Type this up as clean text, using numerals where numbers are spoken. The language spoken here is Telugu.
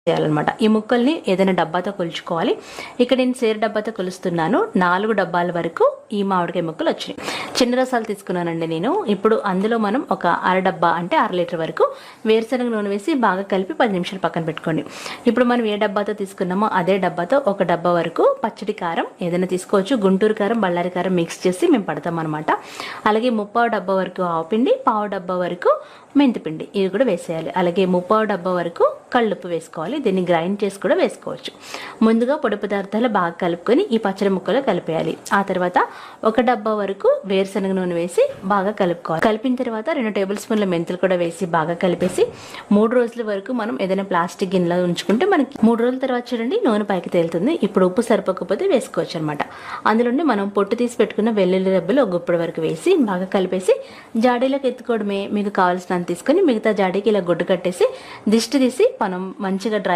చేయాలన్నమాట. ఈ ముక్కల్ని ఏదైనా డబ్బాతో కొలుచుకోవాలి. ఇక్కడ నేను సేరు డబ్బాతో కొలుస్తున్నాను. 4 డబ్బాల వరకు ఈ మామిడికాయ ముక్కలు వచ్చినాయి. చిన్న రసాలు తీసుకున్నానండి నేను. ఇప్పుడు అందులో మనం ఒక అర డబ్బా అంటే 1/2 లీటర్ వరకు వేరుశనగ నూనె వేసి బాగా కలిపి 10 నిమిషాలు పక్కన పెట్టుకోండి. ఇప్పుడు మనం ఏ డబ్బాతో తీసుకున్నామో అదే డబ్బాతో 1 డబ్బా వరకు పచ్చడి కారం ఏదైనా తీసుకోవచ్చు. గుంటూరు కారం, బళ్ళారి కారం మిక్స్ చేసి మేము పడతాం అనమాట. అలాగే 3/4 డబ్బా వరకు ఆవుపిండి, 1/4 డబ్బా వరకు మెంతిపిండి ఇవి కూడా వేసేయాలి. అలాగే 3/4 డబ్బా వరకు కళ్ళుప్పు వేసుకోవాలి. దీన్ని గ్రైండ్ చేసి కూడా వేసుకోవచ్చు. ముందుగా పొడి పదార్థాలు బాగా కలుపుకొని ఈ పచ్చడి ముక్కలో కలిపేయాలి. ఆ తర్వాత 1 డబ్బా వరకు వేరుశనగ నూనె వేసి బాగా కలుపుకోవాలి. కలిపిన తర్వాత 2 టేబుల్ స్పూన్ల మెంతులు కూడా వేసి బాగా కలిపేసి 3 రోజుల వరకు మనం ఏదైనా ప్లాస్టిక్ గిన్నెలో ఉంచుకుంటే మనకి 3 రోజుల తర్వాత చూడండి నూనె పైకి తేలుతుంది. ఇప్పుడు ఉప్పు సరిపోకపోతే వేసుకోవచ్చు అనమాట. అందులోనే మనం పొట్టు తీసి పెట్టుకున్న వెల్లుల్లి రెబ్బలు ఒక గుప్పుడు వరకు వేసి బాగా కలిపేసి జాడీలోకి ఎత్తుకోవడమే. మీకు కావాల్సినంత తీసుకొని మిగతా జాడీకి ఇలా గుడ్డు కట్టేసి దిష్టి తీసి మనం మంచిగా డ్రై